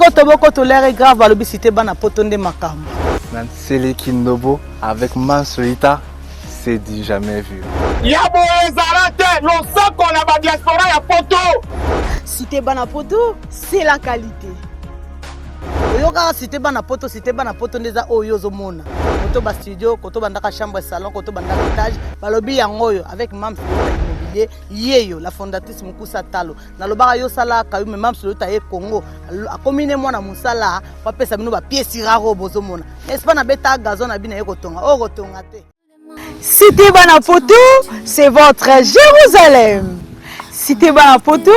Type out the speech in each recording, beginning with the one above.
koto boko to l'air grave balobi cité bana potonde makambo. Nansele Kindobo avec Mansolita, c'est du jamais vu. Yabo ezarate lo sako na ba diaspora ya poto. Cité bana poto, c'est la qualité. Oyoka cité bana poto ndeza oyo zomona. Koto ba studio, koto bandaka chambre et salon, koto bandaka étage, balobi yangoyo avec Mam Immobilier, yeyo la fondatrice Mukusa Talo. Na lobaka yo sala kayume Mam Solota e Congo. A combiner mwana musala, pa pesa bino ba pièce raro bozomona. Est-ce pas na beta gazon na bina yeko tonga, o kotonga te. Cité bana poto, c'est votre Jérusalem. Cité bana poto,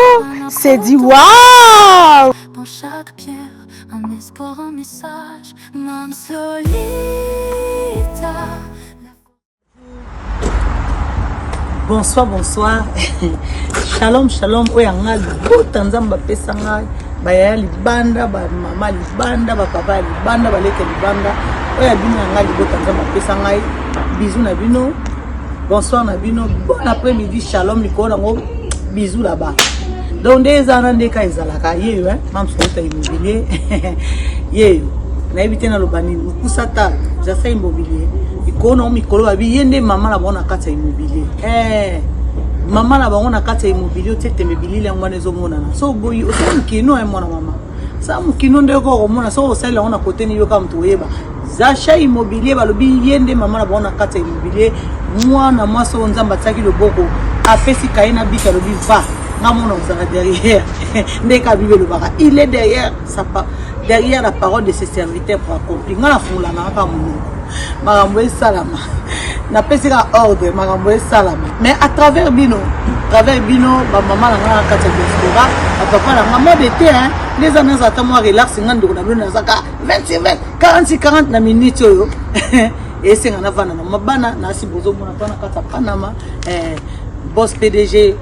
c'est du waouh. Dans chaque pierre, un espoir, un message, Mam Solita. Bonsoir, bonsoir. Shalom, shalom. Oya ngal botanzamba pesa ngai. Baya libanda, ba mama libanda, ba papa libanda, ba leke libanda. Oya bino ngal botanzamba pesa ngai. Bisous na bino. Bonsoir na bino. Bon après-midi, shalom likona ngo. Bisous là-bas. Donc des années ka ezalaka yeyo Mam Solota Immobilier. Yeyo. Na ebite na lobani Mukusa Talo, Jasa Immobilier. Ikono mikolo babi yende mama na bona kata immobilier. Mama na bona kata immobilier tete immobilier ngwana ezomona na. So boyi osamukino mwana mama. Sa mukino ndeko komona so osala ona kote ni yo ka mtu oyeba. Zasha immobilier balobi yende mama na bona kata immobilier mwana mwaso nzamba tsaki loboko apesi kaina bika lobi va ngamona osanga derrière. Ndeka bibe lobaka. Il est derrière la parole de ses serviteurs pour accomplir. Ngana fula na pa munu. Marambo salama. Na pesika ordre marambo salama. Mais à travers bino, ba maman na ngana kata diaspora, papa na ngama d'été hein. Les années à moi relax ngando na bino na zaka 40 na minutes yo. Et c'est ngana vana na mabana na sibozo mona tona kata Panama boss PDG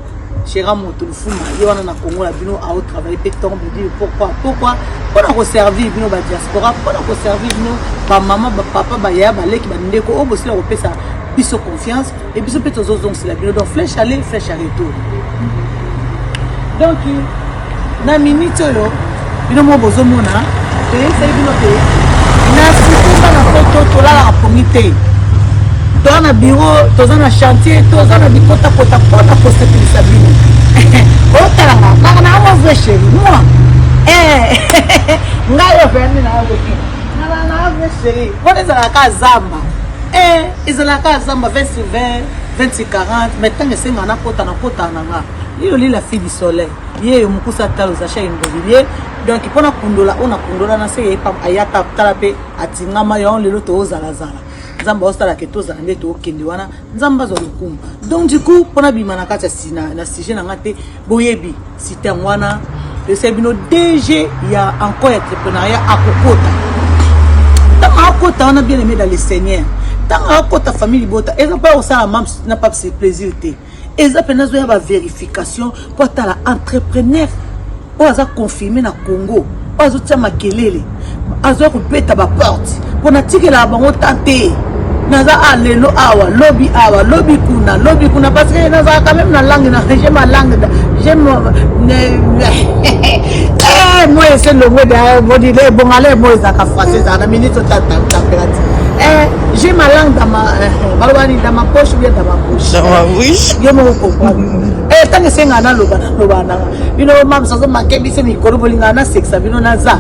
Chéra Motolufuma, il y a un Congo, bino a travaillé pétant, me dit pourquoi on a servi bino ba diaspora, on a servi bino ba maman, ba papa, ba ya, ba leki, ba ndeko, on bosse la repère ça, biso confiance et biso peut aux autres c'est la bino donc flèche aller, flèche à retour. Donc na minute yo, bino mo bozo mona, te c'est bino te, na siko ba na photo to la pomité. Dans le bureau, dans un chantier, dans un bikota kota kota poste pour Sabine. Oh talanga, na vrai chéri, moi. Ngayo fermi na woki. Na vrai chéri. On est à la casa zamba. Ils sont la casa zamba 20 sur 20, 20 sur 40, maintenant que c'est ngana kota nga. Lui la fille du soleil. Yé Mukusa Talo Jasa Immobilier. Donc pona kundola, ona kundola na se yepa ayata talape atingama yo lelo to ozalazala. Nzamba osala ketoza ndé to okende wana nzamba zo lukumu. Donc du coup pona bimana kata sina na sujet na ngate boyebi cité ngwana le sebino DG ya encore entrepreneuriat à kokota. Tant akota on a bien aimé dans le Seigneur. Tant akota famille bota et pas osala mam n'a pas ce plaisir té. Et ça peine zo ya ba vérification pour ta la entrepreneur o aza confirmer na Congo. Ozo tia makelele. Azo ko beta ba porte. Pona tikela bango tante. Naza alelo awa lobby kuna parce que naza quand même na langue na j'aime ma langue j'aime moi c'est le mot de body les bon aller moi ça ka français ça na minute température j'ai ma langue dans ma balwani dans ma poche ou bien dans ma bouche dans ma bouche yo mo comprendre tant que c'est ngana loba na you know mam ça ma kebi c'est mi koro bolinga na sexa bino naza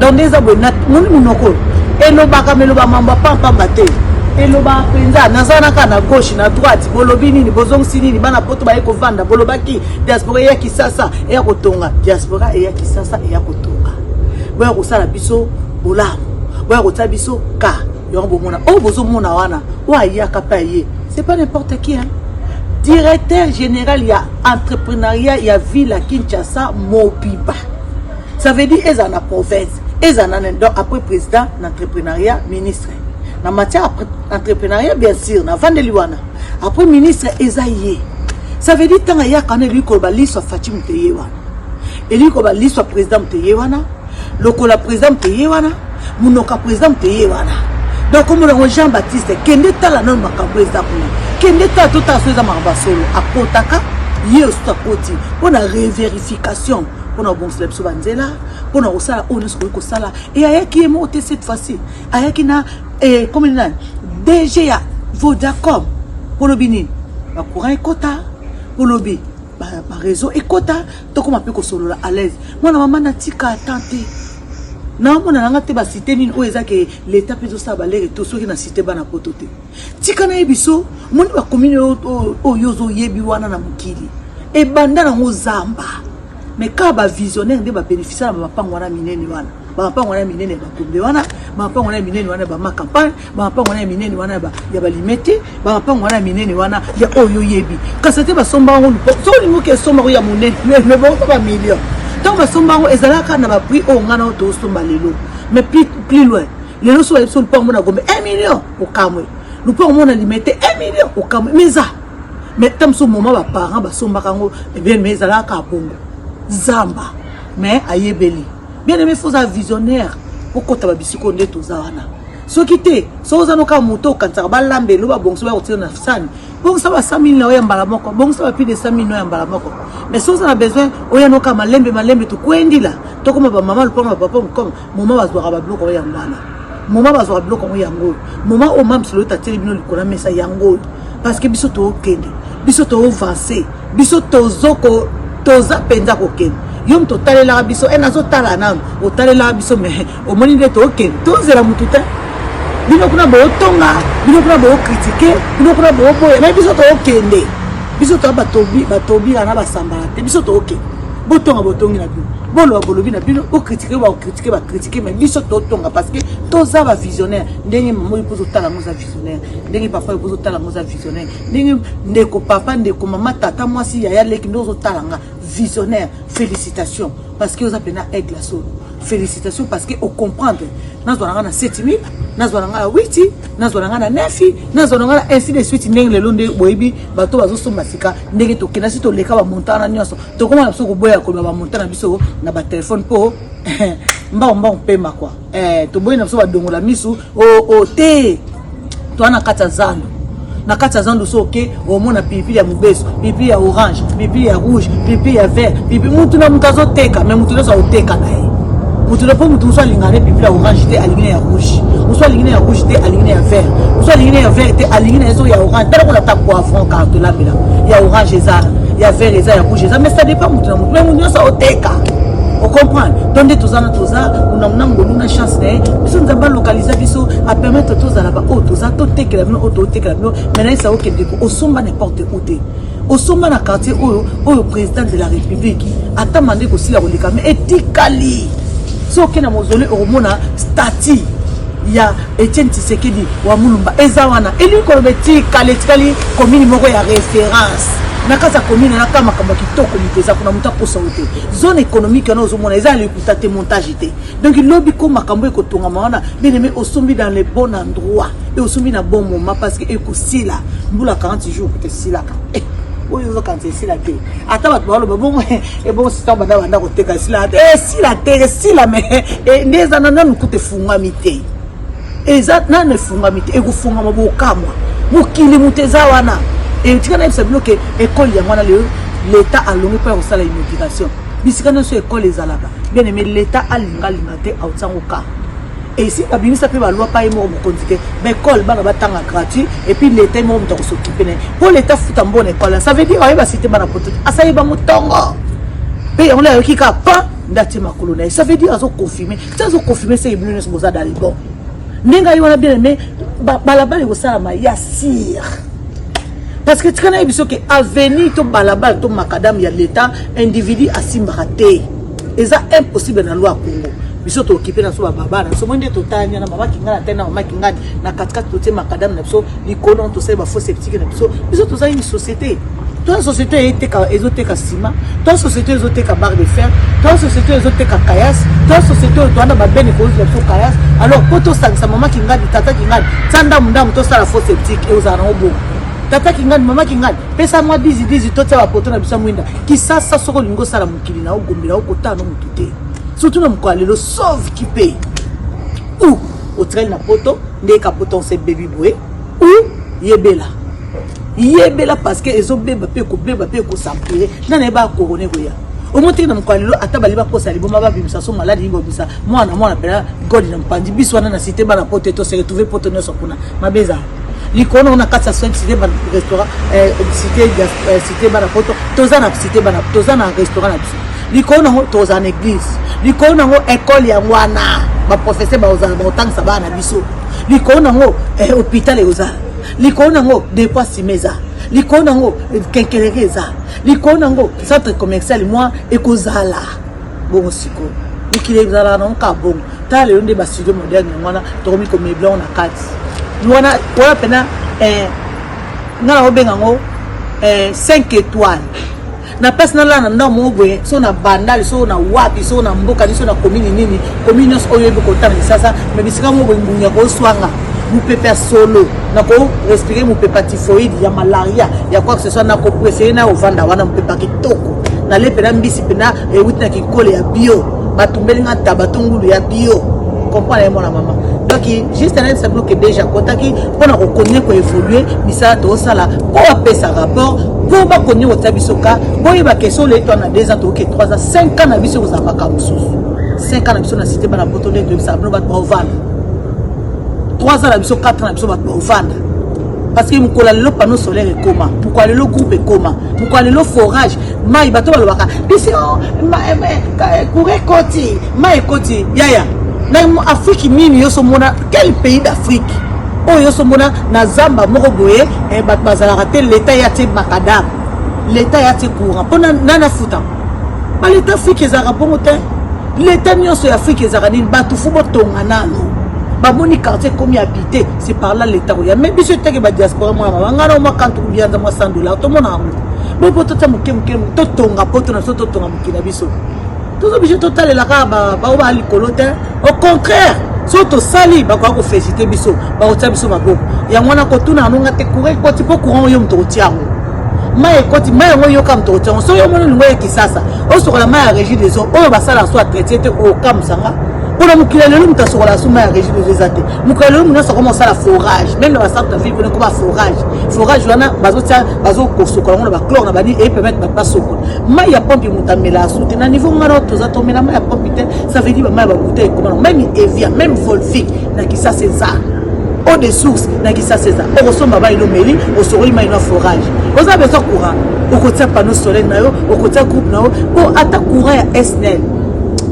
donc des abonnés munoko elobaka meloba mamba pampa bate eloba penza nazana kana gauche na droite bolobi nini bozongisi nini bana poto baye kovanda bolobaki diaspora ya kisasa ya kotonga diaspora ya kisasa ya kotonga boya kosala biso bolamu boya kotsa biso ka yo bomona o bozomona wana wa ya kapaye c'est pas n'importe qui hein. Directeur général ya entrepreneuriat ya ville à Kinshasa Mobiba. Ça veut dire ezana province. Donc après président d'entrepreneuriat ministre na matière entrepreneuriat bien sûr na vandeliwana après ministre ezaye ça veut dire tant ya kana lui ko ba liso Fatim Teyewana et lui ko ba liso président Teyewana lokola président Teyewana munoka président Teyewana donc comme le Jean-Baptiste kende tala non makambo ezakuna kende ta tout à fait za marbasolo akotaka yesu akoti pour la revérification pour bon slep sur banzela pour na osala on est ko sala et ayaki est monté cette fois-ci ayaki na comme il DG ya Vodacom pour le bini ba courant ekota pour le bi ba réseau ekota to comme peut ko solo à l'aise moi na maman na tika tenter non mon nanga te ba cité nini o ezake l'état peut ça ba les tout ceux qui na cité ba na pototé tika na ebiso moni ba commune o yozo yebi wana na mukili e banda na ngozamba mais quand ba visionnaire de ba bénéficier ba pango wana minene wana ba pango wana minene ba kombe wana ba pango wana minene wana ba ma campagne ba pango wana minene wana ba ya ba limité ba pango wana minene wana ya oyo yebi quand c'était ba somba ngolu so ni ke somba ya monene mais bon ba million donc ba somba ngo ezalaka na ba prix o ngana to somba lelo mais plus loin lelo so le sol pango na gombe 1 million au kamwe nous pouvons limiter 1 million au kamwe mais ça mais tam so moment ba parents ba somba kango e bien mais ezalaka bongo zamba mais ayebeli bien aimé faut un visionnaire pourquoi tu vas bisiko nde tozawana so kité so ozano ka moto kanza ba lambe lo ba bongso ba otira na sani bon ça va 100 000 na oyambala moko bon ça va plus de 100 000 na oyambala moko mais so on a besoin oyano ka malembe to kwendila to comme ba maman le papa comme maman ba zwa ba bloko oyambala maman ba zwa bloko oyango maman o mam solo ta télé bino likona mesa yango parce que biso to okende biso to avancer biso to zoko toza penza kokende yom to talela biso enazo tala na o talela biso mais o moni de to okende to zela mututa bino kuna bo tonga bino kuna bo critiquer bino kuna bo boye mais biso to okende biso to batobi na basambala te biso to okende botonga botongi na bino bolo bolobi na bino o critiquer ba critiquer mais biso to tonga parce que toza ba visionnaire ndenge maman ipozo tala moza visionnaire ndenge papa ipozo tala moza visionnaire ndenge ndeko papa ndeko mama tata moi si yaya leki ndozo tala nga visionnaire. Félicitations parce que vous appelez aigle la solo. Félicitations parce que au comprendre nous avons 7 000 nous avons 8 nous avons 9 nous avons ainsi de suite ndenge le londe boyebi bato bazo somasika ndenge to kena si to leka ba montana nyonso to koma biso ko boya ko ba montana biso na ba téléphone po mba pema kwa to boye na biso ba dongola misu o te to ana kata zando na kati azando so ke au mona pipi ya mubeso pipi ya orange pipi ya rouge pipi ya vert pipi mutu na mutazo teka mais mutu so oteka na ye mutu na po mutu so lingane pipi ya orange te alingine ya rouge so lingine ya rouge te alingine ya vert so lingine ya vert te alingine so ya orange tala ko na ta poivron carte la bila ya orange ezala ya vert ezala ya rouge ezala mais ça dépend mutu na mutu mais mutu so oteka. On comprend. Donc tous en toza, on a une chance de. Nous sommes d'abord localisés biso à permettre tous à la bas toza tout que la vie auto que la vie. Maintenant ça ok de au somba n'importe où t'es. Au somba na quartier au président de la République. Attends mandé aussi la relique mais éthiquement. So que na mozole au mona statut. Il y a Etienne Tshisekedi wa Mulumba ezawana. Et lui comme éthiquement comme minimum ya référence. Nakaza commune na kama kama kitoko lipeza kuna muta posa ote zone économique na ozomona eza le kutate montage té donc lobby ko makambo ko tonga maana bien aimé osombi dans les bons endroits et osombi na bon moment parce que ekosila mbula 40 jours que sila ka oyo zo quand sila té ata ba balo ba bon e bon sita banda banda ko teka sila sila mais ndeza na nanu kute funga mité eza nanu funga mité e ko funga mabo kamwa mukili muteza wana. Et tu connais que l'école, l'État a longué pour la immigration. Biscana sur l'école les alaba. Bien aimé, l'État a l'ingalité à Otsangoka. Et ici, la Bible s'appelle la loi pas émor au conduite. Mais l'école, va gratuit. Et puis l'État est mort de s'occuper. Pour l'État, fout en bonne école. Ça veut dire qu'il va citer ma pote. Ah, ça y va mon tongo. Et on a qui a pas d'attitude ma colonel. Ça veut dire qu'ils ont confirmé. Ça ont confirmé, c'est une blonde dans les bons. N'enga yon a bien aimé. Balaba les ça ma yassir. Parce que tu connais que avenir to balabal to makadam ya l'état individu asimbarate. Et ça impossible dans la loi Congo. Biso to occupé dans so baba na so monde to tanya na mama kinga na tena mama kinga na katkat to te makadam na biso likono to se ba faux sceptique na biso to za une société. Toi société était ka ezoteka ciment, toi société ezoteka barre de fer, toi société ezoteka kayas, toi société to na ba bene ko zo kayas. Alors poto sa mama kinga tata kinga tsanda munda to sala faux sceptique et aux arabo. Tata kingani mama kingani pesa mwa dizi to tsa bapoto na bisa mwinda kisasa soko lingo sala mukili na ogombela okotana mutute surtout na mkwalelo sauve qui paye ou au train na poto ndeka poto se baby boy ou yebela parce que ezo beba pe ko s'empirer na ne ba corona goya au moins tu na mkwalelo atabali ba posa liboma ba bimisa so maladi ngo bisa mwana pela god na mpandi biso na cité bana pote to se retrouver pote no sokuna mabeza likona on a 405 cité bana restaurant cité bana poto toza na cité bana toza na restaurant na biso likona ngo toza na église likona ngo école ya mwana ba professeur ba ozana ba otangisa bana biso likona ngo hôpital eza likona ngo depois simeza likona ngo kenkeleza likona ngo centre commercial moi ekozala bon siko ukile zala na nka bon ta le nde ba studio moderne mwana to komi ko meblon na kati mwana wala pena ngala obenga ngo 5 étoiles na personne là na mo boye so na bandali so na wapi so na mboka so na commune nini commune oyo ebe ko tana sasa me bisika mo boye ngunya ko swanga mupepe solo na ko respirer mupepe typhoïde ya malaria ya quoi que ce soit na ko préférer na ovanda wana mupepe kitoko na le pena mbisi pena witna ki kole ya bio batumbeli nga tabatungulu ya bio comprendre mon maman donc juste un simple que déjà kotaki pour na reconnaître ko évoluer bisa to sala pour appeler sa rapport pour ba connaître au tabisoka boye ba question le toi na 2 ans to que 3 ans 5 ans na biso ko zambaka mususu 5 ans na biso na cité bana potole de ça no ba ovanda 3 ans na biso 4 ans na biso ba ovanda parce que mukola le panneau solaire est comment mukola le groupe est comment mukola le forage mai bato balobaka bisi courir côté mai côté yaya na Afrique mini yo somona quel pays d'Afrique oh yo somona na zamba moko boye bat bazala raté l'état ya te makadam l'état ya te courant pona nana futa ba l'état Afrique ezara bongote l'état nyonso ya Afrique ezara nini batu fu botonga nano ba moni quartier comme habité c'est par là l'état ya mais biso teke ba diaspora moi ngana moi quand ou bien moi $100 to mona amu bo poto ta muke to tonga poto na so to tonga mukina biso tout obligé total la ba ba likolote au contraire soto sali ba ko féliciter biso ba otia biso maboko ya mwana ko tuna nonga te courir ko tipo courant yo mto tiango mai ko ti mai ngo yo kam to tiango so yo mona ngo ekisasa o sokola mai ya régie des eaux o ba sala so traité te o kam sanga pour le mukile le mta sokola so mai ya régie des eaux zate mukile le mna sokola sala forage même dans centre ville ko ba forage wana bazo ko sokola ngo ba chlore na ba ni et permettre ba sokola mai ya pompe mutamela soute na niveau ngaro toza tomela mai ya pompe ça veut dire mai ba bouteille comment même Evian même Volvic na ki ça c'est ça eau de source na ki ça c'est ça o resomba ba ilo meli o sokoli mai na forage o za besoin courant o ko tia panneau solaire na yo o ko tia groupe na yo pour atta courant ya SNEL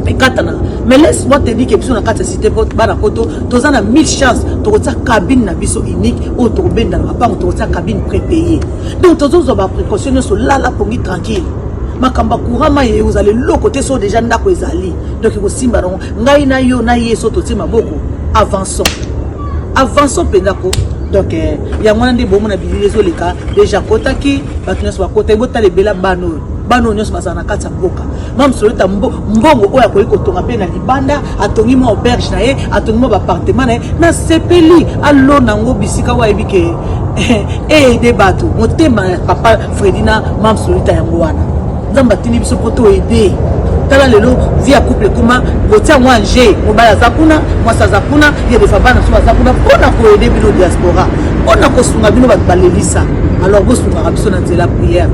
mais katana mais laisse-moi te dire que biso na kata cité bana poto toza na 1000 chances to ko tia cabine na biso unique o to benda na pa to tia cabine prépayée donc tozo ba précaution sur là pongi tranquille makamba courant mai vous allez le côté so déjà ndako ezali donc ko simba non ngai na yo na yeso to tima boko avançons pendako donc ya mwana ndi bomo na bilezo leka déjà kotaki batunyos ba kota bota le bela bano nyos basana kata mboka mam solita mbongo oya ko tonga pe na libanda atongi mo auberge na ye atongi mo appartement na ye na sepeli allo nango bisika wa ebike de bato motema papa Fredina mam solita yango wana nzamba tini biso poto aider tala lelo via couple kuma botia moi nje mobala zakuna mwasa zakuna ye de fabana so zakuna pona ko aider bino diaspora pona ko sunga bino balelisa alors bo sunga biso na nzela prière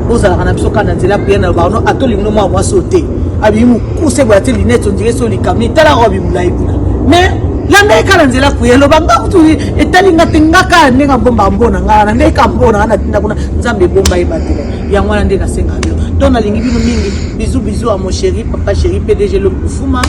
bozala kana biso kana nzela prière na ba no atolingno moi sauter abi mu kuse bo ati linette on dirait so likamni tala robi mulai kuna mais langa kala nzela prière lo banga kutu etalinga tingaka ndinga bomba mbona ngana ndeka mbona ana tinda kuna nzambe bomba ibatela ya mwana ndeka senga bio donc nalingi bino mingi bisous à mon chéri papa chéri PDG le Fuma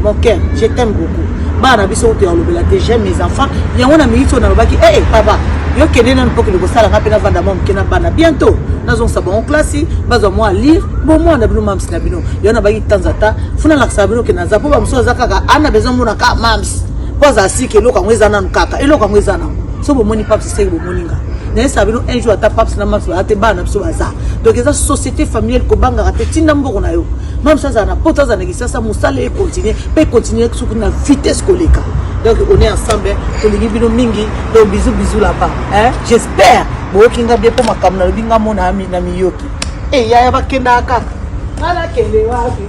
mon cœur je t'aime beaucoup bana biso to yalobela te j'aime mes enfants ya mwana milito na lobaki papa yo kende na mpoke le kosala ngapena vanda mom kena bana bientôt nazon sabon classe bazo moi lire bon moi na bino mams na bino yo na baki tanzata funa la sabino ke na zapo ba mso zakaka ana besoin mona ka mams poza sike loka ngweza na nkaka eloka ngweza na so bo moni paps se bo moninga na sabino un jour ata paps na mams ate bana biso baza donc eza société familiale ko banga raté tinda mboko na yo même ça na poto za nekisa sa musale et continuer sur une vitesse koleka donc on est ensemble to lingi bino mingi donc bisous là-bas j'espère bo kinga bien pour makamna binga mona ami na miyoki ya bakenda kaka ala kele wapi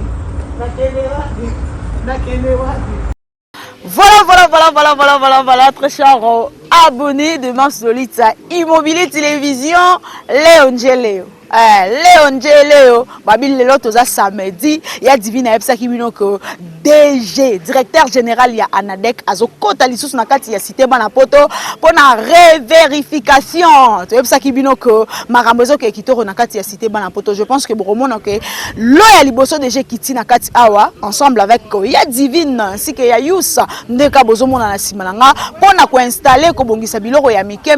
na kele wapi. Voilà, très chers abonnés de Mams Lolita Immobilier Télévision, Léon Geleo. Léo, Babil Lelo toza samedi, ya divina epsa kibino ko DG, directeur général ya Anadek azo kota lisusu na kati ya cité bana poto pona revérification. To epsa kibino ko makambo zo ke kitoko na kati ya cité bana poto. Je pense que boromona ke lo ya liboso DG kiti na kati awa ensemble avec ya divine ainsi que ya Yusa ndeka bozomona na simananga pona ko installer ko bongisa biloko ya mike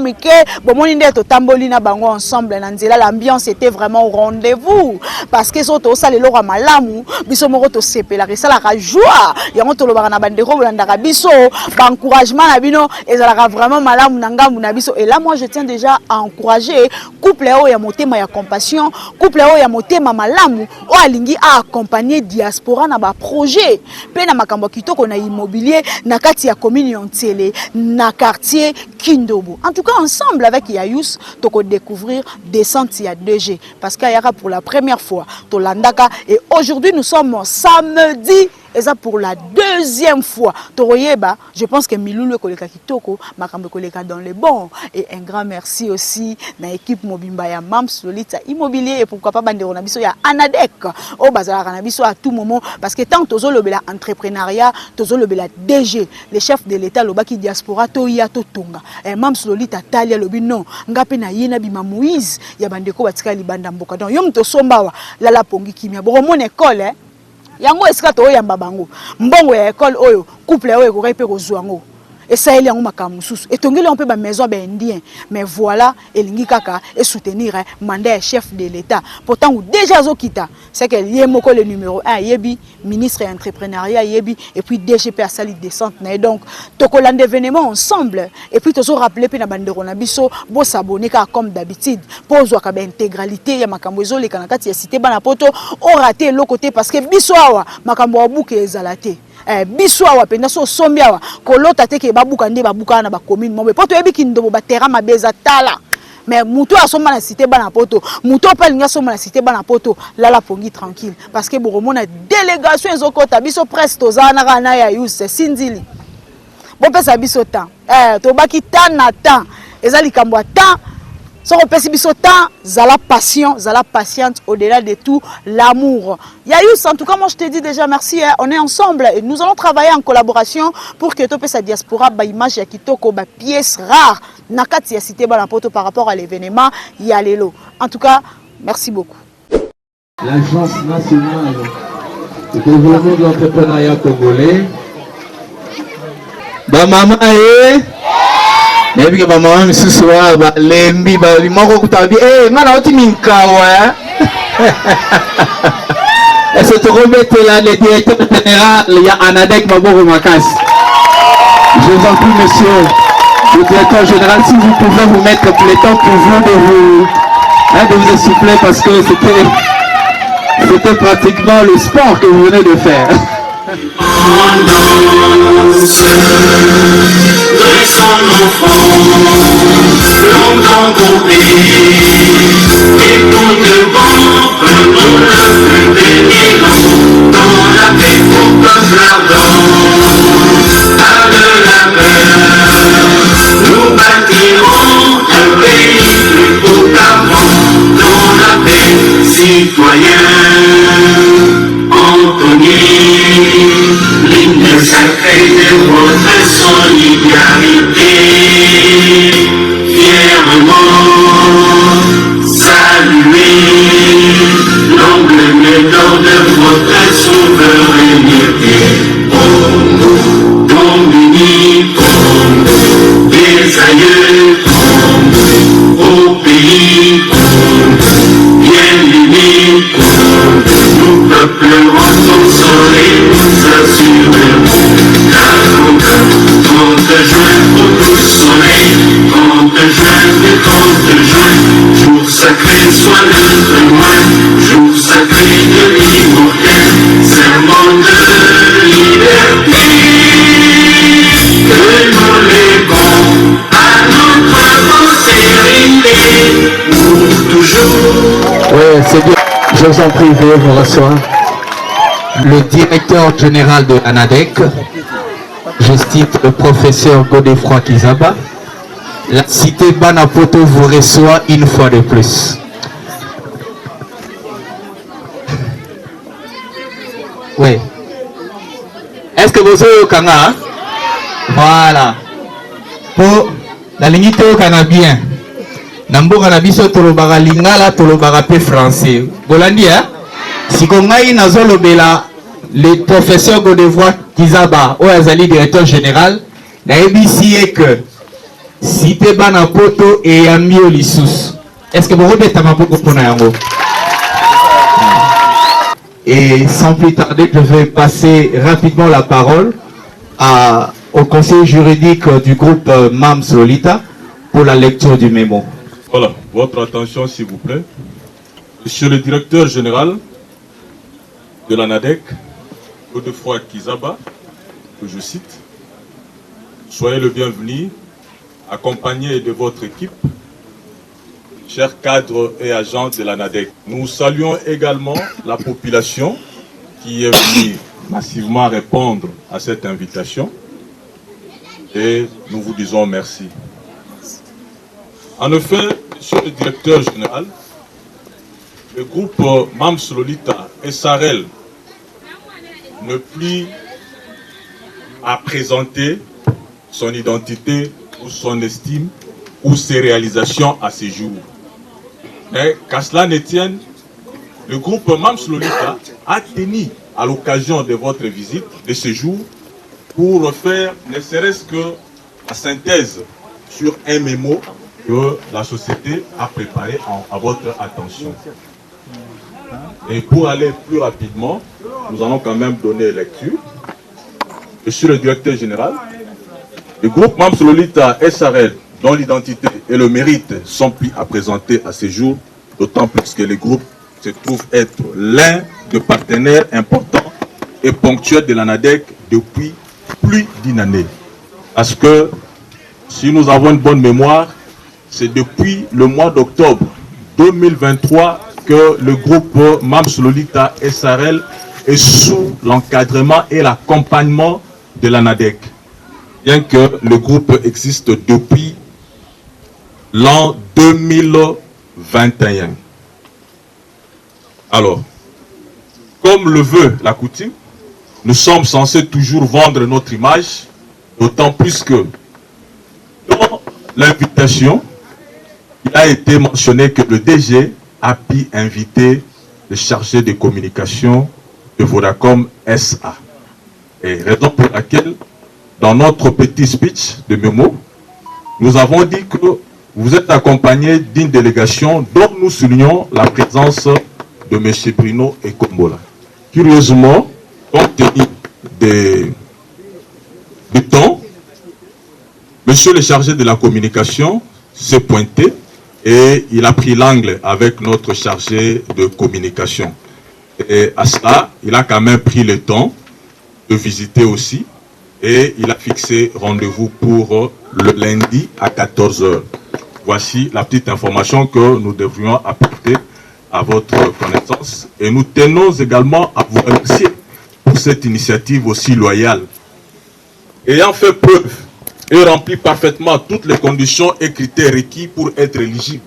bomoni nde to tamboli na bango ensemble na nzela. L'ambiance était vraiment au rendez-vous parce que soto ça le lora malamu biso moko to sepela que ça la joie yango to lobaka na bandeko bolandaka biso ba encouragement na bino ezalaka vraiment malamu na ngambu na biso. Et là moi je tiens déjà à encourager couple o ya motema ya compassion, couple o ya motema malamu o alingi a accompagner diaspora na ba projet pe na makambo kitoko na immobilier na kati ya commune Ntiele na quartier Kindobo. En tout cas ensemble avec Yayous to découvrir descente ya 2G parce qu'il y aura pour la première fois to landaka et aujourd'hui nous sommes samedi. Et ça pour la deuxième fois. Toroyeba, je pense que Milulu koleka kitoko, makambo koleka dans les bons. Et un grand merci aussi na équipe Mobimba ya Mams Lolita Immobilier et pourquoi pas bandero na biso ya Anadek. O bazala na biso à tout moment parce que tant tozo lobela entrepreneuriat, tozo lobela DG, les chefs de l'état lobaki diaspora to ya to tonga. Et Mams Lolita talia lobi non, ngape na yena bima Moïse ya bandeko batika libanda mboka. Donc yom to sombawa la pongi kimia. Boromon école yango esika to yamba bango mbongo ya école oyo couple oyo ko pe ko zwango esaeli yango makamususu etongeli on peut ba maison ba indien mais voilà elingi kaka et soutenir mandat chef de l'état pourtant déjà zokita c'est que yemoko le numéro 1 yebi ministre et entrepreneuriat yebi et puis DGP à sali descente na donc tokolande événement ensemble et puis tozo rappeler pe na bandero na biso bo s'abonner ka comme d'habitude pose ka ba intégralité ya makambo ezole kana kati ya cité bana poto o raté le côté parce que biso awa makambo abuke ezalate biso awa penda so sombi awa kolota teke babuka nde babuka na ba commune mombe poto yebi Kindobo ba terrain mabeza tala mais muto asoma na cité bana poto muto pa linga soma na cité bana poto la pongi tranquille parce que boromona délégation ezokota biso presse tozana kana ya Yus Sindili bon pesa biso temps to baki temps na temps ezali kambo temps. Si on peut se temps, zala passion, zala patiente au-delà de tout l'amour. Yayous, en tout cas, moi je te dis déjà merci. On est ensemble et nous allons travailler en collaboration pour que Topé sa diaspora, ba image ya kitoko, ba pièce rare, nakati ya cité balapoto par rapport à l'événement Yalelo. En tout cas, merci beaucoup. L'Agence nationale de développement de l'entrepreneuriat congolais. Ba maman et puis ba maman misusu wa ba lembi ba limoko kutabi ngana oti minkawa et se remettre là le directeur général il y a Anadek Maboko Makas. Je vous en prie monsieur le directeur général si vous pouvez vous mettre le temps pour vous de vous essouffler parce que c'était pratiquement le sport que vous venez de faire. De son enfant, longtemps coupé, et tout devant, prenons le feu bénissant, dans la paix pour peuple ardent, à de la peur, nous bâtirons un pays plus beau qu'avant, dans la paix, citoyens, Anthony. L'hymne sacré de votre solidarité, fièrement saluer l'emblème d'or de votre souveraineté. Congo, Dominie, Congo, des aïeux, Congo, au pays, Congo, bien unis, Congo, nous peuplerons ton soleil, nous assurerons la longueur. 30 juin pour tout soleil, 30 juin et 30 juin, jour sacré soit le témoin, jour sacré de l'immortel, serment de liberté, que nous lèvons à notre postérité, pour toujours. Oui, c'est bien. Je vous en prie, veuillez vous rasseoir. Le directeur général de Anadek, j'estime le professeur Godefroy Kizaba, la cité Banapoto vous reçoit une fois de plus. Oui. Est-ce que vous avez Kanga? Voilà. Pour la ligne Kanga bien. Namboka na biso tolobaka lingala tolobaka pe français. Bolandi hein? Si kongai nazolobela le professeur Godefroid Kizaba ou azali directeur général, na ebisi est que cité bana poto et amio lissus. Est-ce que vous rebêtez ma poko pona yango? Et sans plus tarder, je vais passer rapidement la parole au conseil juridique du groupe MAMS Lolita pour la lecture du mémo. Voilà, votre attention s'il vous plaît. Monsieur le directeur général de l'ANADEC, Godefroid Kizaba, que je cite, soyez le bienvenu, accompagné de votre équipe, chers cadres et agents de l'ANADEC. Nous saluons également la population qui est venue massivement répondre à cette invitation et nous vous disons merci. En effet, monsieur le directeur général, le groupe MAMS Lolita SARL ne plus à présenter son identité ou son estime ou ses réalisations à ces jours. Mais qu'à cela ne tienne, le groupe MAMS Lolita a tenu à l'occasion de votre visite de ce jour pour refaire ne serait-ce que la synthèse sur un mémo que la société a préparé à votre attention. Et pour aller plus rapidement, nous allons quand même donner lecture. Monsieur le directeur général, le groupe MAMS Lolita SARL, dont l'identité et le mérite sont pris à présenter à ce jour, d'autant plus que le groupe se trouve être l'un des partenaires importants et ponctuels de l'ANADEC depuis plus d'une année. Parce que, si nous avons une bonne mémoire, c'est depuis le mois d'octobre 2023 que le groupe MAMS Lolita SARL est sous l'encadrement et l'accompagnement de l'ANADEC. Bien que le groupe existe depuis l'an 2021. Alors, comme le veut la coutume, nous sommes censés toujours vendre notre image, d'autant plus que dans l'invitation, il a été mentionné que le DG a pu inviter le chargé de communication de Vodacom SA. Et raison pour laquelle, dans notre petit speech de mémo, nous avons dit que vous êtes accompagné d'une délégation dont nous soulignons la présence de M. Bruno Ekombola. Curieusement, compte tenu du temps, monsieur le chargé de la communication s'est pointé et il a pris l'angle avec notre chargé de communication. Et à cela, il a quand même pris le temps de visiter aussi et il a fixé rendez-vous pour le lundi à 14 h. Voici la petite information que nous devrions apporter à votre connaissance. Et nous tenons également à vous remercier pour cette initiative aussi loyale. Ayant fait preuve et rempli parfaitement toutes les conditions et critères requis pour être éligible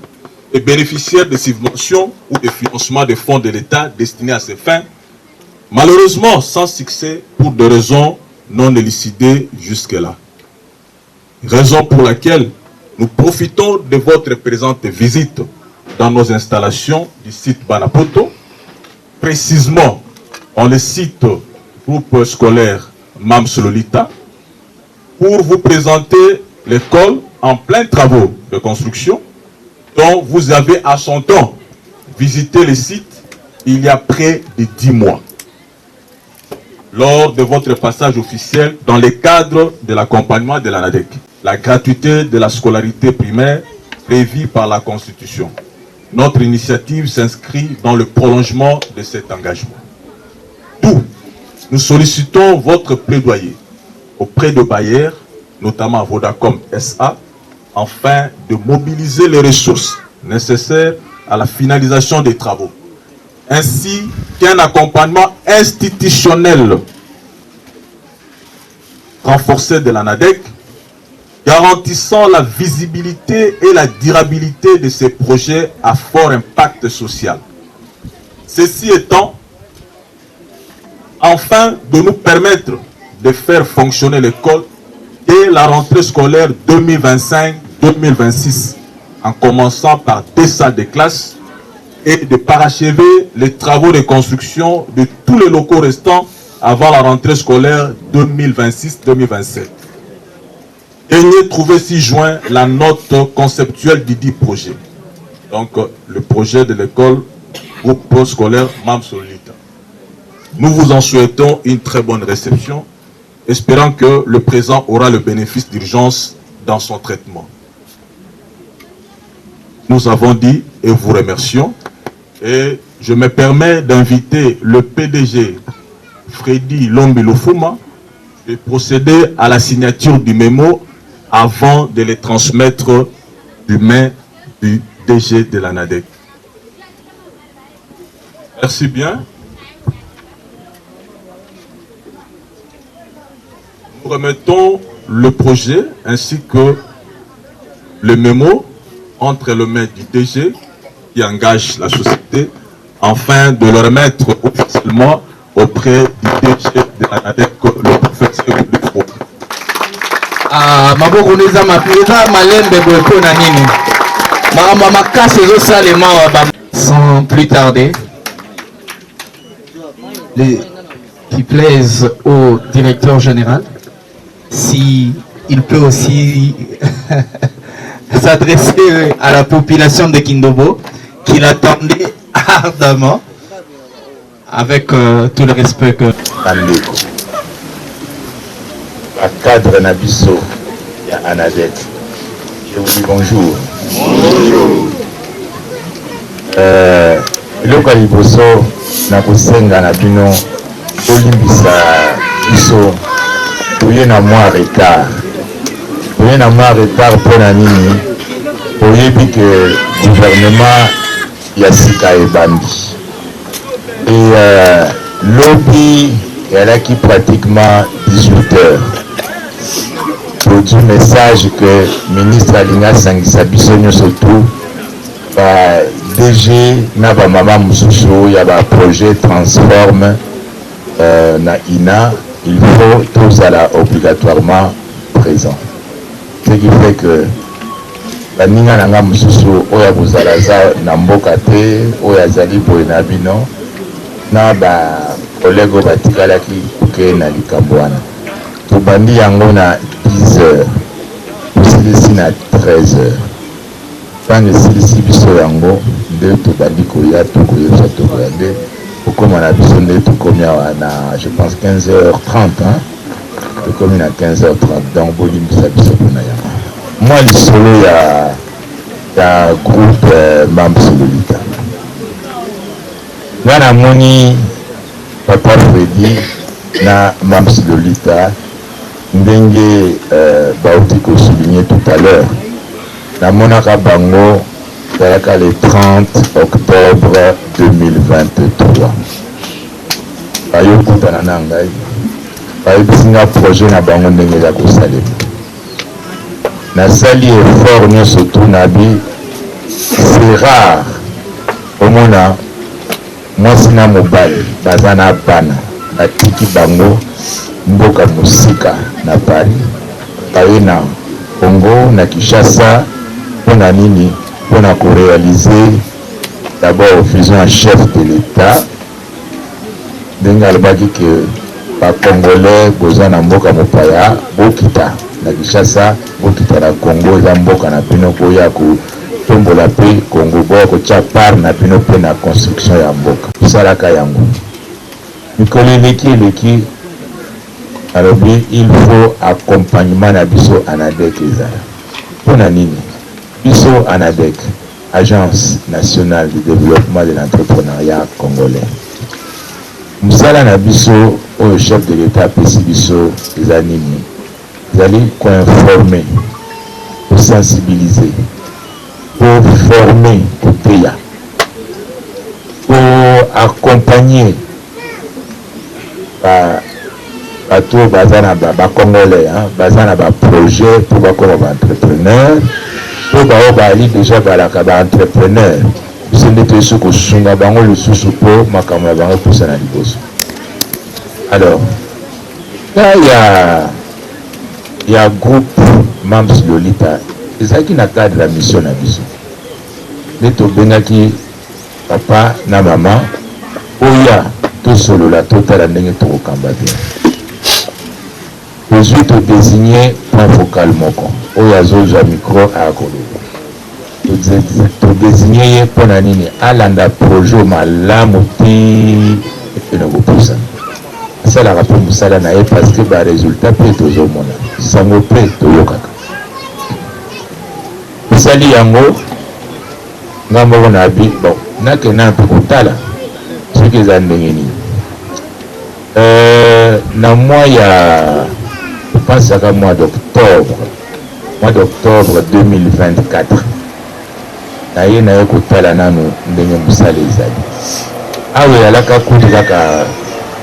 et bénéficiaire de subventions ou de financement des fonds de l'État destinés à ces fins, malheureusement sans succès pour des raisons non élucidées jusque-là. Raison pour laquelle nous profitons de votre présente visite dans nos installations du site Banapoto, précisément dans le site groupe scolaire MAMS Lolita, pour vous présenter l'école en plein travaux de construction dont vous avez à son temps visité le site il y a près de 10 mois. Lors de votre passage officiel dans le cadre de l'accompagnement de l'ANADEC, la gratuité de la scolarité primaire prévue par la Constitution. Notre initiative s'inscrit dans le prolongement de cet engagement. D'où nous sollicitons votre plaidoyer auprès de bailleurs, notamment Vodacom SA, afin de mobiliser les ressources nécessaires à la finalisation des travaux, ainsi qu'un accompagnement institutionnel renforcé de l'ANADEC, garantissant la visibilité et la durabilité de ces projets à fort impact social. Ceci étant, afin de nous permettre de faire fonctionner l'école dès la rentrée scolaire 2025-2026, en commençant par des salles de classe et de parachever les travaux de construction de tous les locaux restants avant la rentrée scolaire 2026-2027. Dernier trouvé 6 juin la note conceptuelle du dit projet. Donc le projet de l'école groupe scolaire Mamsolita. Nous vous en souhaitons une très bonne réception, espérant que le présent aura le bénéfice d'urgence dans son traitement. Nous avons dit et vous remercions. Et je me permets d'inviter le PDG Freddy Lombilofuma de procéder à la signature du mémo avant de les transmettre du main du DG de l'ANADEC. Merci bien. Nous remettons le projet ainsi que le mémo entre les mains du DG qui engage la société afin de le remettre officiellement auprès du DG de l'ANADEC, le professeur de Fro. Maboko neza mapeza malembe boeko na nini. Mama makase zo salema wa. Sans plus tarder, qui plaise au directeur général, si il peut aussi s'adresser à la population de Kindobo qui l'attendait ardemment, avec tout le respect que... Bandeko, à cadre Nabiso et à Anadek, je vous dis bonjour. Bonjour. Loka liboso na kosenga na bino olimbisa biso toye na mwa retard. Toye na mwa retard pona nini oyebi que gouvernement ya sika ebandi. Et lobby qui pratiquement 18 heures. Produit message que ministre Alinga Sangisa Bissonio surtout DG na ba mama mususu ya ba projet transforme na INA, il faut tous à obligatoirement présent. Ce qui fait que la ninga nanga mususu oya buzalaza na mboka te oya zali boye na bino na ba kolego batikalaki ke na likambo wana tobandi yango na 10 heures osilisi na 13 heures ntango esilisi biso yango nde tobandi koya tokoyebisa tokoya nde okoma na biso nde tokomi awa na je pense 15h30 tokomi na 15h30 donc bolimbisa biso mpona yango mwa lisolo ya groupe Mamsolita nga namoni Papa Freddy na Mamsolita ndenge bauti souligné tout à l'heure namonaka bango kayaka le 30 octobre 2023 bayokutana na ngai bayebisi nga projet na bango ndenge eza kosalema nasali effort nyonso tu na bi c'est rare omona mwasi na mobali baza na bana batiki bango mboka mosika na Paris baye na Congo na Kinshasa mpona nini mpona koréaliser d'abord fusion en chef de l'État ndenge alobaki ke bacongolais boza na mboka mopaya bokita na Kinshasa bokita na Congo eza mboka na bino koya kotombola mpe Congo boya kotya part na bino mpe na construction ya mboka tosalaka yango mikolo eleki alobi il faut accompagnement na biso ANADEC ezala mpona nini biso ANADEC agence nationale de développement de l'entrepreneuriat congolais mosala na biso oyo chef de l'état apesi biso eza nini ezali koinformer kosensibiliser koformer koteya koaccompagner bato baza na bacongolais baza na baprojet mpo bakoma baentrepreneur mpo bao bali déjà balaka baentrepreneur biso nde toyesi kosunga bango lisusu mpo makambo ya bango epusa na liboso Alors, là, il y a un groupe membres de l'État. C'est ça qui n'a pas de la mission à biso. Les Tobengaki, papa, na maman, oya, tout solo la totale n'engue tout kambabia. Aujourd'hui, te désigner point focal moko. Oya zoja micro à Kolo. Te désigner pour nanini alanda projet malamuti et ne repousse. Ça la rapport musala na parce que ba résultat peut être au monde. Sango peut to yokaka. Sali yango ngambo na bi bon nake na pikutala ce que za ndengeni na mois ya je pense à mois d'octobre 2024 na ye na ekutala nanu ndenge musala ezali awe alaka kuti kaka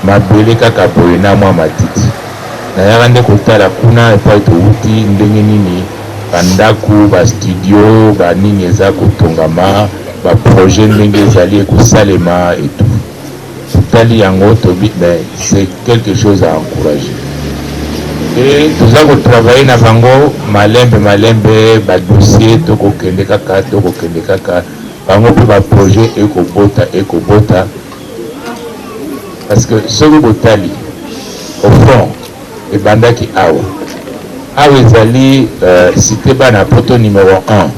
mabele kaka boye na mwa matiti na yaka nde kotala kuna epai touti ndenge nini bandaku bastudio banini eza kotongama baprojet ndenge ezali ekosalema etu totali yango tobi mais c'est quelque chose à encourager et toza kotravaille na bango malembe badossier tokokende kaka bango mpe baprojet ekobota parce que soki botali au fond ebandaki awa ezali cité bana poto numéro 1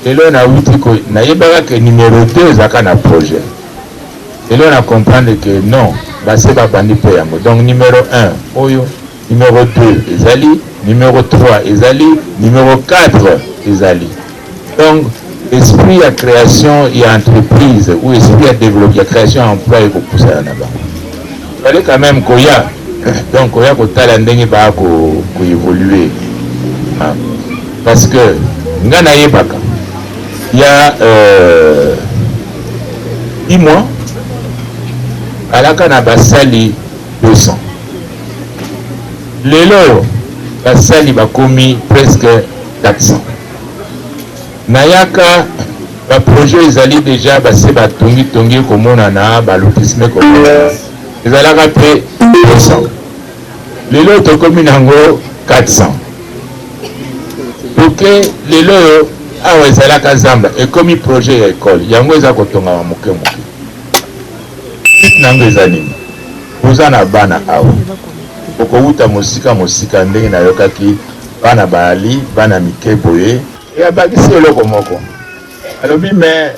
lelo na wuti ko nayebaka ke numéro 2 ezaka na projet lelo na comprendre que non base babandi mpe yango donc numéro 1 oyo numéro 2 ezali numéro 3 ezali numéro 4 ezali donc esprit ya création ya entreprise ou esprit ya développement ya création ya emploi ekopusana na bango fallait quand même koya donc koya kotala ndenge baa koévoluer parce que nga nayebaka ya 10 mois alaka na basali 200 lelo basali bakomi presque 400 nayaka baprojet ezali déjà base batongi komona na balotissement komona ezalaka mpe 200 lelo tokomi nango 400 oke lelo oyo awa ezalaka zamba ekomi projet ya ekole yango eza kotongama moke nango eza nini oza na bana awa okowuta mosika ndenge nayokaki bana bali bana mike boye eyabakisi eloko moko alobi me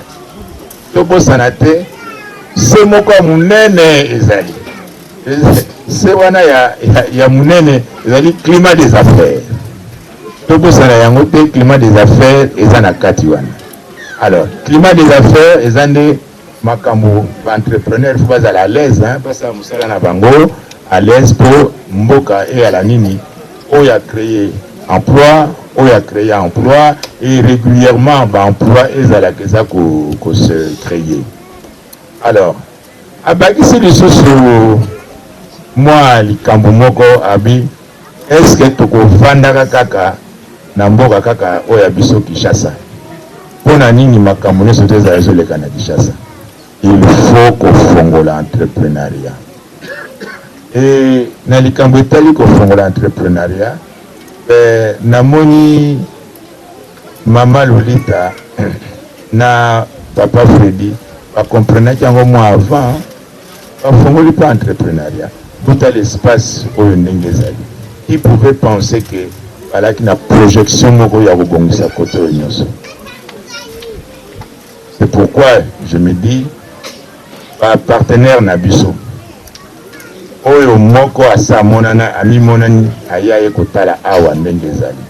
tobosana te se moko ya monene ezali se wana ya monene ezali climat des affaires tobosana yango te climat des affaires eza na kati wana alors climat des affaires eza nde makambo baentrepreneur fo bazala à l'aise basala mosala na bango à l'aise mpo mboka eyala nini oyo acréer emploi oyo acréer emploi et régulièrement baemploi ezalaka eza kose créer alors abakisi lisusu mwa likambo moko abi est-ce que tokovandaka kaka na mboka kaka oyo ya biso Kinshasa mpona nini makambo nyonso te ezala ezoleka na Kinshasa il faut kofongola entrepreneuriat et na likambo etali kofongola entrepreneuriat namoni mama Lolita na papa Freddy bakomprenaki yango mwa avant bafongoli mpa entrepreneuriat buta l'espace oyo ndenge ezali qui pouvait penser que balaki na projection moko ya kobongisa kote oyo nyonso. C'est pourquoi je me dis partenaire na biso oyo moko asa monana ami monani ayaye kotala awa ndenge ezali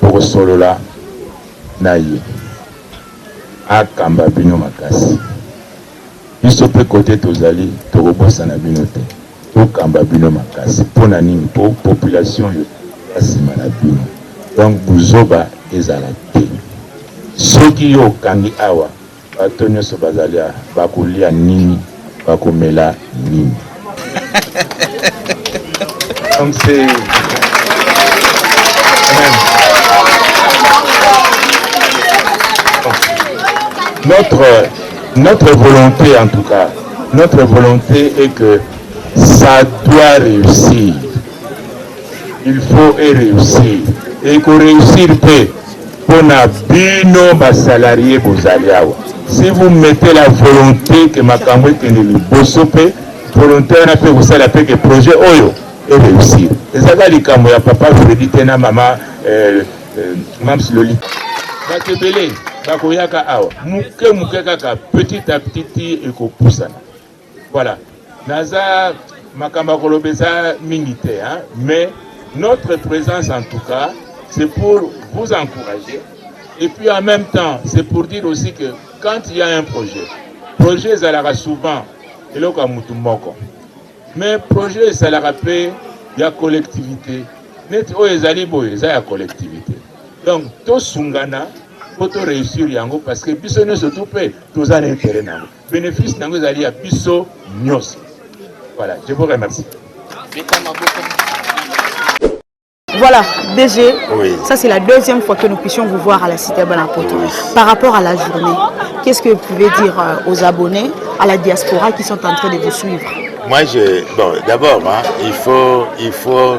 pokosolola na ye akamba bino makasi biso mpe kote tozali tokobosana bino te tokamba bino makasi mpona nini mpo population yo asima na bino donc buzoba ezala te soki yo okangi awa bato nyonso bazali bakolia nini bakomela nini donc c'est notre volonté en tout cas, notre volonté est que ça doit réussir. Il faut réussir. Et qu'on réussir pour bino bas salarié bozaliawa. Si vous mettez la volonté que ma camoué que les bosope, volontaire n'a pas vous ça que le projet oyo et réussir. Et ça va les camoué papa Freddy tena maman Mams Loli. Bakebele bakoyaka awa. Muke kaka petit à petit et ko poussana. Voilà. Naza makamba kolobeza militaire hein, mais notre présence en tout cas c'est pour vous encourager et puis en même temps c'est pour dire aussi que quand il y a un projet ça la souvent et là comme tout moko mais projet ça la rappelle il y a collectivité net o ezali boye ça ya collectivité donc to sungana pour réussir yango parce que biso ne se toupe tous en intérêt nango bénéfice nango ezali ya biso nyos. Voilà, je vous remercie. Voilà, DG, oui. Ça c'est la deuxième fois que nous puissions vous voir à la Cité Banapoto. Oui. Par rapport à la journée, qu'est-ce que vous pouvez dire aux abonnés, à la diaspora qui sont en train de vous suivre? Moi, d'abord, hein, il faut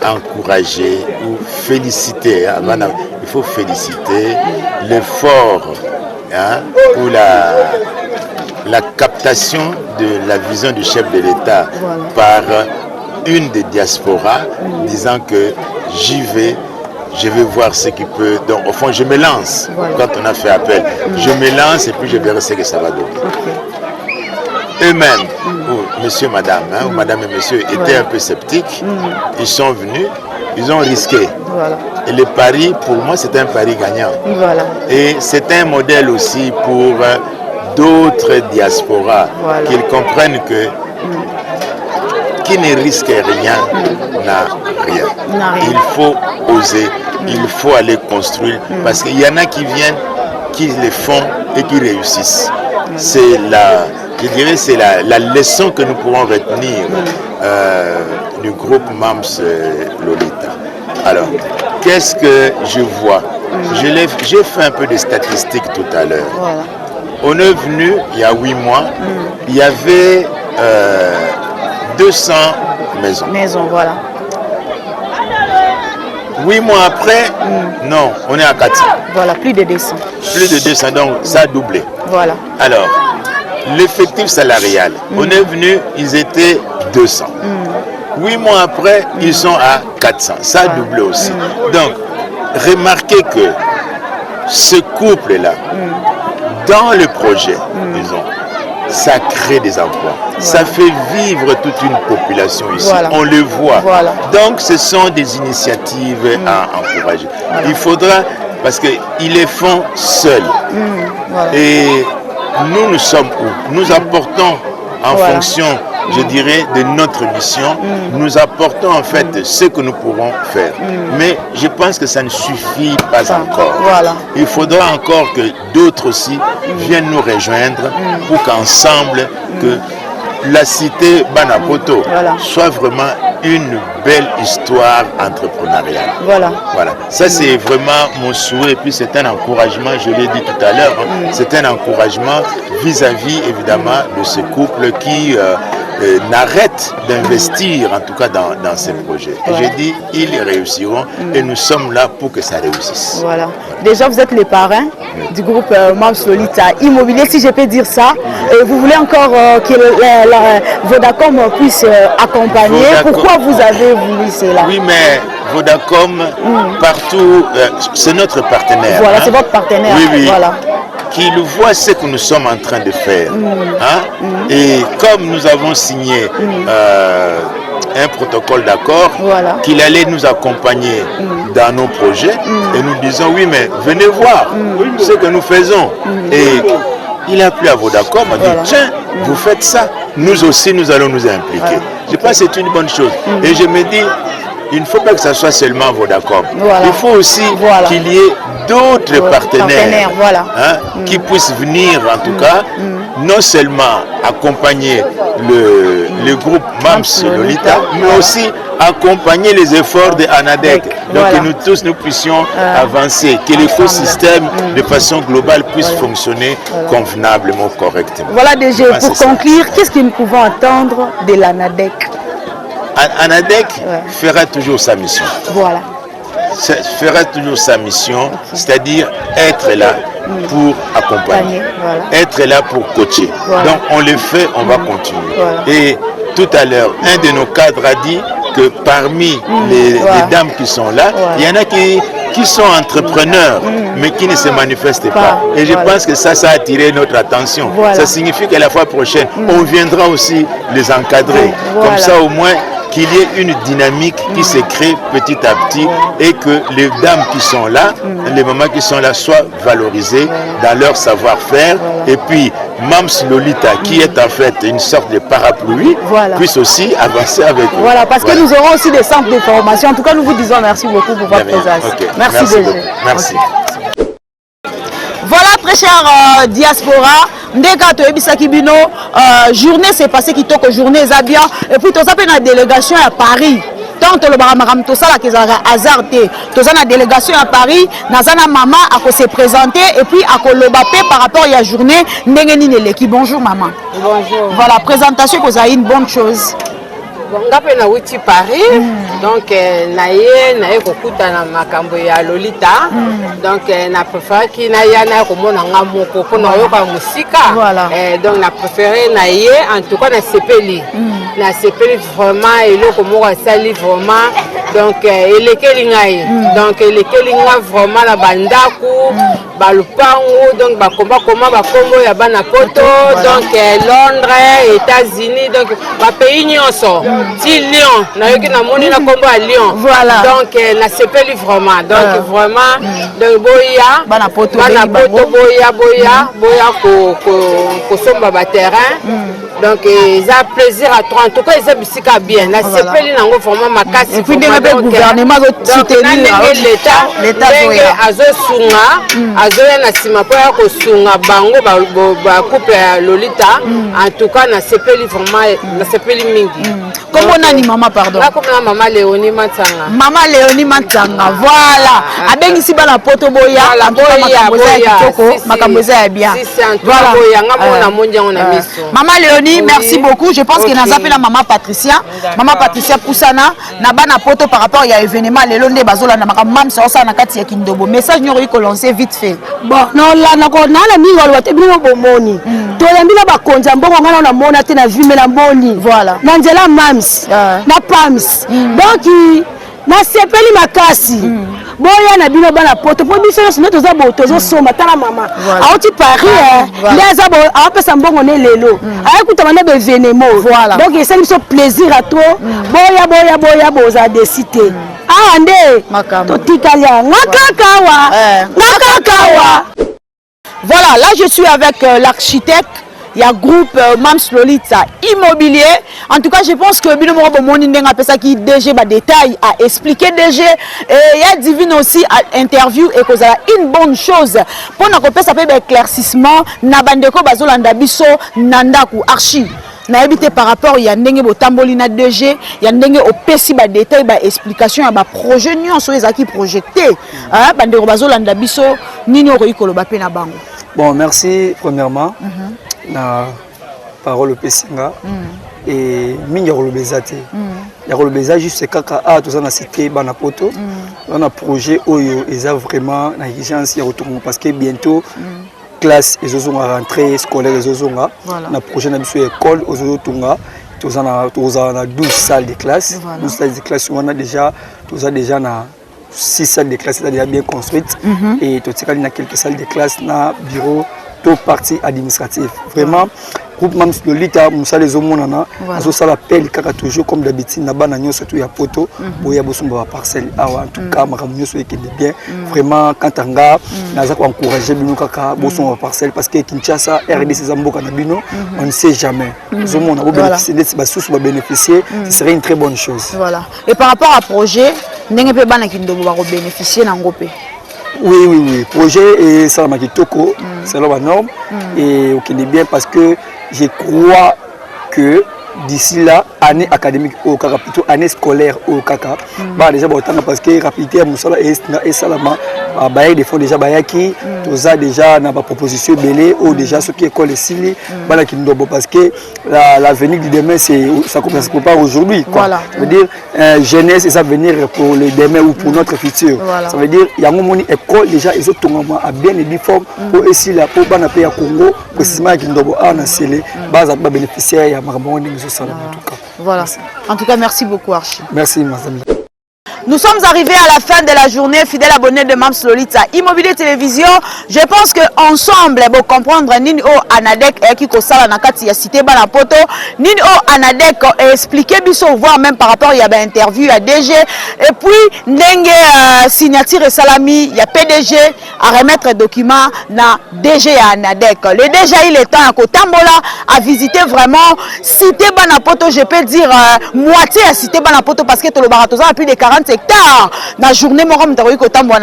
encourager ou féliciter, hein, il faut féliciter l'effort hein, ou la captation de la vision du chef de l'État par une des diasporas, disant que je vais voir ce qui peut. Donc, au fond, je me lance. Quand on a fait appel, je me lance et puis je verrai ce que ça va donner. Eux-mêmes, ou monsieur, madame, hein, ou madame et monsieur, étaient un peu sceptiques. Ils sont venus, ils ont risqué. Et le pari, pour moi, c'est un pari gagnant. Et c'est un modèle aussi pour d'autres diasporas, qu'ils comprennent que qui ne risque rien n'a rien. Il faut oser, il faut aller construire, parce qu'il y en a qui viennent, qui le font et qui réussissent. C'est je dirais, c'est la leçon que nous pourrons retenir du groupe Mams Lolita. Alors, qu'est-ce que je vois? J'ai fait un peu de statistiques tout à l'heure. On est venu il y a 8 mois, il y avait 200 maisons. Voilà. 8 mois après, non, on est à 400. Voilà, plus de 200. Plus de 200, donc ça a doublé. Voilà. Alors, l'effectif salarial, on est venu, ils étaient 200. 8 mois après, ils sont à 400. Ça a doublé aussi. Donc, remarquez que ce couple-là, dans le projet, disons, ça crée des emplois. Ça fait vivre toute une population ici. On le voit. Donc, ce sont des initiatives à encourager. Il faudra, parce qu'ils les font seuls. Et nous sommes où? Nous apportons en fonction, je dirais, de notre mission, nous apportons en fait ce que nous pourrons faire. Mais je pense que ça ne suffit pas encore. Il faudra encore que d'autres aussi viennent nous rejoindre pour qu'ensemble, que la cité Banapoto soit vraiment une belle histoire entrepreneuriale. Voilà. Ça, c'est vraiment mon souhait. Et puis, c'est un encouragement, je l'ai dit tout à l'heure, c'est un encouragement vis-à-vis, évidemment, de ce couple qui n'arrête d'investir, en tout cas, dans ces projets. Et j'ai dit, ils réussiront et nous sommes là pour que ça réussisse. Déjà, vous êtes les parrains du groupe Mams Lolita Immobilier, si je peux dire ça. Et vous voulez encore que Vodacom puisse accompagner. Pourquoi vous avez voulu cela? Oui, mais Vodacom, partout, c'est notre partenaire. Voilà, c'est votre partenaire. Oui. Qu'il voit ce que nous sommes en train de faire. Et comme nous avons signé un protocole d'accord, qu'il allait nous accompagner dans nos projets, et nous disons oui, mais venez voir ce que nous faisons. Et il a plu à Vodacom, il a dit tiens, vous faites ça, nous aussi nous allons nous impliquer. Je pense que c'est une bonne chose. Et je me dis, il ne faut pas que ça soit seulement Vodacom. Il faut aussi qu'il y ait d'autres partenaires qui puissent venir, en tout cas, non seulement accompagner le groupe Mams Lolita, mais aussi accompagner les efforts de Anadec Donc que nous tous nous puissions avancer, que l'écosystème de façon globale puisse fonctionner convenablement, correctement. Voilà DG, pour conclure, qu'est-ce que nous pouvons entendre de l'ANADEC? ANADEC fera toujours sa mission. Voilà. Fera toujours sa mission, c'est-à-dire être là pour accompagner, être là pour coacher. Donc on le fait, on va continuer. Et tout à l'heure, un de nos cadres a dit que parmi les dames qui sont là, il y en a qui sont entrepreneurs, mais qui ne se manifestent pas. Et je pense que ça a attiré notre attention. Ça signifie qu'à la fois prochaine, on viendra aussi les encadrer. Comme ça, au moins, qu'il y ait une dynamique qui se crée petit à petit et que les dames qui sont là, les mamans qui sont là soient valorisées dans leur savoir-faire. Et puis, Mams Lolita, qui est en fait une sorte de parapluie, puisse aussi avancer avec eux. Voilà, parce que nous aurons aussi des centres de formation. En tout cas, nous vous disons merci beaucoup pour votre présence. Merci DG. Merci. Voilà, très cher diaspora. Ndeka to ebisaki bino journée s'est passée qui toque journée ça bien et puis tout ça fait une délégation à Paris. Tant que le baramam tout ça là qu'ils ont hasardé. Tout ça la délégation à Paris, nazana maman a se présenter et puis a kolobapé par rapport à la journée ndengeni neleki. Bonjour maman. Bonjour. Voilà, présentation que vous avez une bonne chose. Ngape na wuti Paris, donc naye kokuta na makambo ya Lolita, donc na préféré ki naye na komona ngamoko pona yoka musika, donc na préféré naye en tout cas na sepeli vraiment eloko moko asali vraiment donc elekeli ngai donc elekeli nga vraiment na bandaku balupango donc bakomba bakombo ya bana poto donc Londres, États-Unis donc ba pays nyonso ti Lyon na yoki na moni na kombo à Lyon donc na sepeli vraiment donc vraiment donc boya bana poto boya ko somba ba terrain donc ça plaisir à toi en tout cas ça bisika bien na sepeli nango vraiment makasi et puis le gouvernement doit soutenir l'état azo sunga azo na sima po ya ko sunga bango ba couple ya Lolita en tout cas na sepeli vraiment na sepeli mingi. Comment on a dit maman pardon? Là comme maman Léonie Matanga. Maman Léonie Matanga. Voilà. Avec ici bana poto boya la boya makamboza ya bien. Voilà. Maman Léonie, merci beaucoup. Je pense que nous appelons la maman Patricia. Maman Patricia Poussana na bana poto par rapport à événement le londe bazola na makamam ça na kati ya Kindobo. Message nous ko lancer vite fait. Bon, non là na ko na la mingo lo te bino bomoni. To yambila ba konza mbongo ngana na mona te na vimela mboni. Voilà. Na njela mams. Na pams donc na sepeli makasi boya na bino bana poto po biso nyonso toza tozosomba tala mama auti Paris les abo apesa mbongo ne lelo ayekuta bana bevenemo donc esali biso plaisir à toi boya boza décider ande totikalia ngakakawa. Voilà, là je suis avec l'architecte. Il y a groupe Mams Lolita Immobilier. En tout cas, je pense que Bino Moro Bomoni Ndenga Pesa qui DG ba détail à expliquer DG. Et il y a Divine aussi à interview et que ça une bonne chose. Pour nous ça fait éclaircissement na bandeko bazolanda biso nandaku archi. Na habité par rapport il y a ndenge botamboli na DG, il y a ndenge opesi ba détail ba explication ya ba projet nyonso ezaki projeté. Hein bandeko bazolanda biso nini okoyikolo ba pe na bango. Bon, merci premièrement. Na parole pesinga et mingi rolobezate ya rolobeza juste kaka a tout ça na cité bana poto on a projet oyo eza vraiment na urgence ya retour parce que bientôt classe ezozonga rentrée scolaire ezozonga na projet na biso école ozotunga tout ça na 12 salles de classe 12 salles de classe on a déjà na 6 salles de classe déjà bien construites et tout ça na quelques salles de classe na bureau tout partie administrative. Vraiment, groupe Mams Lolita, Moussa les Omonana, azo ça l'appel kaka toujours comme d'habitude na bana nyoso tu ya poto, boya bosumba parcelle. En tout cas, makamu nyoso ekende bien. Vraiment quand anga naza ko encourager bino kaka bosumba parcelle parce que Kinshasa RDC Zamboka na bino, on ne sait jamais. Zomona bo bénéficier de ba sous ba bénéficier, ce serait une très bonne chose. Voilà. Et par rapport à projet, ndenge pe bana Kindobo ba bénéficier na ngopé. Oui. Projet et ça m'a dit toko, c'est la norme et ok est bien parce que je crois que d'ici là année académique au kaka plutôt année scolaire au kaka ba déjà botanga parce que rapidité musala et salama ba des fonds déjà ba qui toza déjà na ba proposition belé ou déjà ce qui école sili bana kindobo parce que l'avenir du demain c'est ça commence pas aujourd'hui quoi. Voilà. Ça veut dire jeunesse et ça venir pour le demain ou pour notre futur. Voilà. Ça veut dire il y a un moment école déjà ils ont à bien les formes pour essayer la pour bana pays à Congo pour sima kindobo a na scellé base ba bénéficiaire ya marabon ni ça en tout cas. Voilà. En tout cas, merci beaucoup, Archie. Merci, madame. Nous sommes arrivés à la fin de la journée, fidèles abonnés de Mams Lolita Immobilier Télévision. Je pense que ensemble, pour comprendre Nino Anadek et qui kosala nakati ya cité Banapoto, Nino Anadek expliqué biso voir même par rapport il y a une interview à DG et puis ndenge signature et salami, il y a PDG à remettre document na DG à Anadek. Le DG il est temps à Kotambola à visiter vraiment cité Banapoto, je peux dire moitié à cité Banapoto parce que tout le baratosa a plus de 40 hectares. Dans la journée, on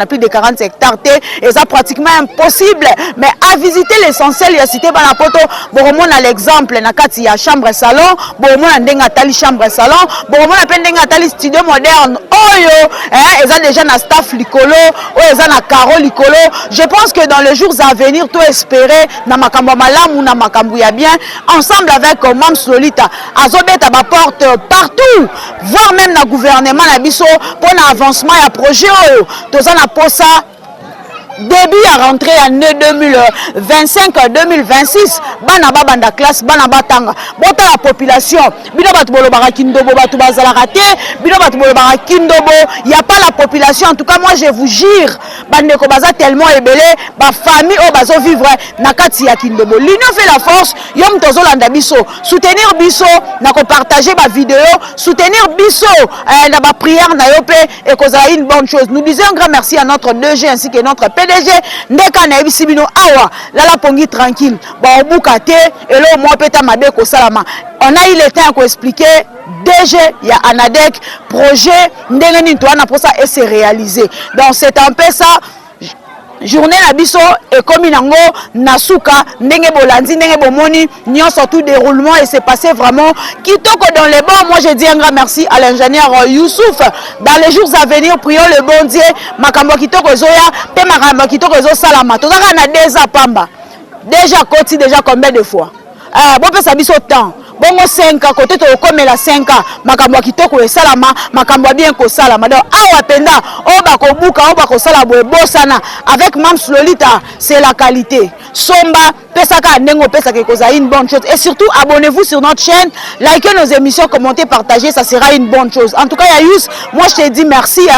a plus de 40 hectares et ça pratiquement impossible. Mais à visiter l'essentiel, il y a cité Banapoto. Bon, on a l'exemple, il y a chambre salon. Bon, on a chambre salon. Bon, on a studio moderne. Oh yo, ils ont déjà un staff licolo. Oh, ils ont un carreau licolo. Je pense que dans les jours à venir, tout espérer, na makambo malam ou na makambo ya bien, ensemble avec Mams Lolita, azobet à ma porte partout, voire même na gouvernement na biso. Pour l'avancement et projet, tout ça n'a pas ça. Début à rentrer en 2025-2026, banaba banda classe, banaba tanga. Bota la population, bino batubolo barakindobo batubazala raté, bino batubolo barakindobo, il y a pas la population. En tout cas, moi je vous jure, bandeko baza tellement ébélé, ba famille au bazo vivre nakati ya kindobo. L'union fait la force, yom tozo landa biso, soutenir biso, nako partager ma vidéo, soutenir biso, na ba prière na yope et kozala une bonne chose. Nous disons un grand merci à notre 2G ainsi que notre PDG ndeka na ebisibino awa lala pongi tranquille ba obukate et là moi peta mabe ko salama on a eu le temps à expliquer DG il y a Anadek projet ndenge ni toana pour ça et c'est réalisé donc c'est un peu ça. Journée na biso et comme inango nasuka ndenge bolandi ndenge bomoni nyon surtout déroulement et c'est passé vraiment kitoko dans les bons. Moi je dis un grand merci à l'ingénieur Youssouf. Dans les jours à venir prions le bon Dieu makambo kitoko zoya pe makambo kitoko zo salama tozaka na déjà pamba déjà koti déjà combien de fois bon pe ça biso temps bongo 5 ans côté to comme la 5 ans makambo kitoko e salama makambo bien ko salama donc awa penda o ba ko buka o ba ko sala boye bosana avec Mams Lolita c'est la qualité somba pesaka ndengo pesaka koza une bonne chose et surtout abonnez-vous sur notre chaîne, likez nos émissions, commentez, partagez, ça sera une bonne chose. En tout cas Yayous, moi je te dis merci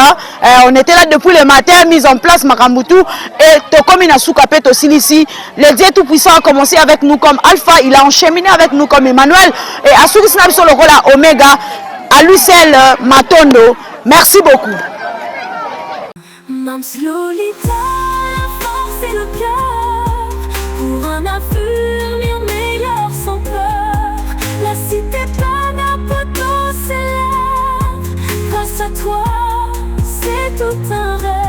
on était là depuis le matin, mise en place Makambutu et Tokomina Soukapet aussi ici. Le Dieu tout puissant a commencé avec nous comme Alpha, il a encheminé avec nous comme Emmanuel et à ceux qui sont sur le rôle à Omega, à Lucelle Matondo. Merci beaucoup. Mams Lolita, la force et le cœur pour un avenir meilleur sans peur. La cité Banapoto s'élève grâce à toi, c'est tout un rêve.